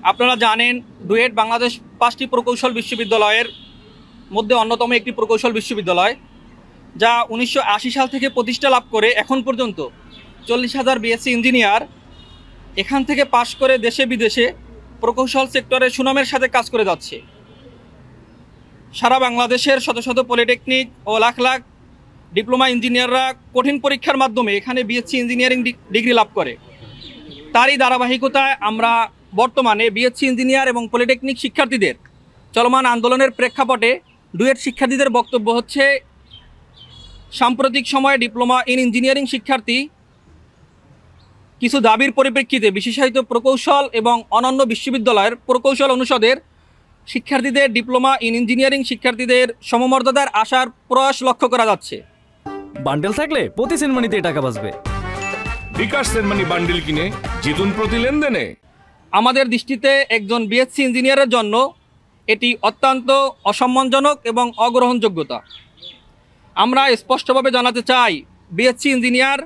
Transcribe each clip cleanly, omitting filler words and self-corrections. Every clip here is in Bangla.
আপনারা জানেন ডুয়েট বাংলাদেশ 5টি প্রকৌশল বিশ্ববিদ্যালয়ের মধ্যে অন্যতম একটি প্রকৌশল বিশ্ববিদ্যালয়, যা 1980 সাল থেকে প্রতিষ্ঠা লাভ করে এখন পর্যন্ত 40,000 বিএসসি ইঞ্জিনিয়ার এখান থেকে পাশ করে দেশে বিদেশে প্রকৌশল সেক্টরে সুনামের সাথে কাজ করে যাচ্ছে। সারা বাংলাদেশের শত শত পলিটেকনিক ও লাখ লাখ ডিপ্লোমা ইঞ্জিনিয়াররা কঠিন পরীক্ষার মাধ্যমে এখানে বিএসসি ইঞ্জিনিয়ারিং ডিগ্রি লাভ করে। তারই ধারাবাহিকতায় আমরা বর্তমানে বিএসসি ইঞ্জিনিয়ার এবং পলিটেকনিক শিক্ষার্থীদের চলমান আন্দোলনের প্রেক্ষাপটে ডুয়েট শিক্ষার্থীদের বক্তব্য হচ্ছে, সাম্প্রতিক সময়ে ডিপ্লোমা ইন ইঞ্জিনিয়ারিং শিক্ষার্থী কিছু দাবির পরিপ্রেক্ষিতে বিশেষায়িত প্রকৌশল এবং অন্যান্য বিশ্ববিদ্যালয়ের প্রকৌশল অনুষদের শিক্ষার্থীদের ডিপ্লোমা ইন ইঞ্জিনিয়ারিং শিক্ষার্থীদের সমমর্যাদার আসার প্রয়াস লক্ষ্য করা যাচ্ছে। বান্ডেল থাকলে প্রতি সেনমানিতে টাকা বাঁচবে। বিকাশ সেনমানি বান্ডেল কিনে জিতুন প্রতি লেনদেনে। আমাদের দৃষ্টিতে একজন বিএসসি ইঞ্জিনিয়ারের জন্য এটি অত্যন্ত অসম্মানজনক এবং অগ্রহণযোগ্যতা। আমরা স্পষ্টভাবে জানাতে চাই, বিএসসি ইঞ্জিনিয়ার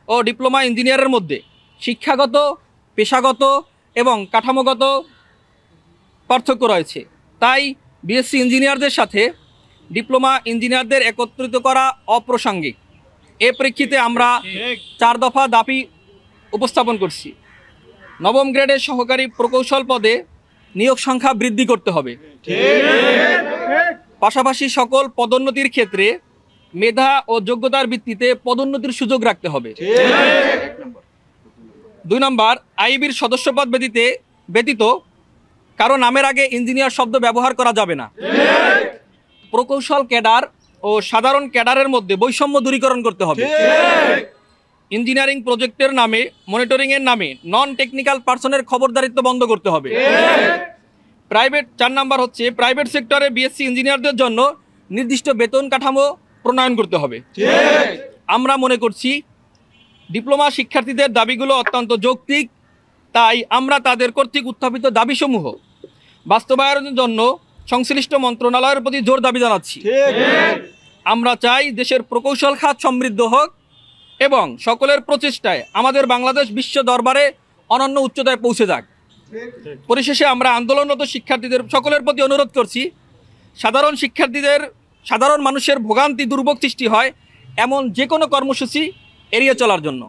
ও ডিপ্লোমা ইঞ্জিনিয়ারের মধ্যে শিক্ষাগত, পেশাগত এবং কাঠামোগত পার্থক্য রয়েছে। তাই বিএসসি ইঞ্জিনিয়ারদের সাথে ডিপ্লোমা ইঞ্জিনিয়ারদের একত্রিত করা অপ্রাসঙ্গিক। এ প্রেক্ষিতে আমরা 4 দফা দাবি উপস্থাপন করছি। নবম গ্রেডের সহকারী প্রকৌশল পদে নিয়োগ সংখ্যা বৃদ্ধি করতে হবে। পাশাপাশি সকল পদোন্নতির ক্ষেত্রে মেধা ও যোগ্যতার ভিত্তিতে পদোন্নতির সুযোগ রাখতে হবে। 2 নম্বর, আইবির সদস্যপদ ব্যতীত কারো নামের আগে ইঞ্জিনিয়ার শব্দ ব্যবহার করা যাবে না। প্রকৌশল ক্যাডার ও সাধারণ ক্যাডারের মধ্যে বৈষম্য দূরীকরণ করতে হবে। ইঞ্জিনিয়ারিং প্রজেক্টের নামে, মনিটরিংয়ের নামে নন টেকনিক্যাল পার্সনের খবরদারিত্ব বন্ধ করতে হবে। 4 নম্বর হচ্ছে, প্রাইভেট সেক্টরে বিএসসি ইঞ্জিনিয়ারদের জন্য নির্দিষ্ট বেতন কাঠামো প্রণয়ন করতে হবে। আমরা মনে করছি ডিপ্লোমা শিক্ষার্থীদের দাবিগুলো অত্যন্ত যৌক্তিক, তাই আমরা তাদের কর্তৃক উত্থাপিত দাবিসমূহ বাস্তবায়নের জন্য সংশ্লিষ্ট মন্ত্রণালয়ের প্রতি জোর দাবি জানাচ্ছি। আমরা চাই দেশের প্রকৌশল খাত সমৃদ্ধ হোক এবং সকলের প্রচেষ্টায় আমাদের বাংলাদেশ বিশ্ব দরবারে অনন্য উচ্চতায় পৌঁছে যাক। পরিশেষে আমরা আন্দোলনরত শিক্ষার্থীদের সকলের প্রতি অনুরোধ করছি, সাধারণ মানুষের ভোগান্তি দুর্ভোগ সৃষ্টি হয় এমন যে কোনো কর্মসূচি এড়িয়ে চলার জন্য।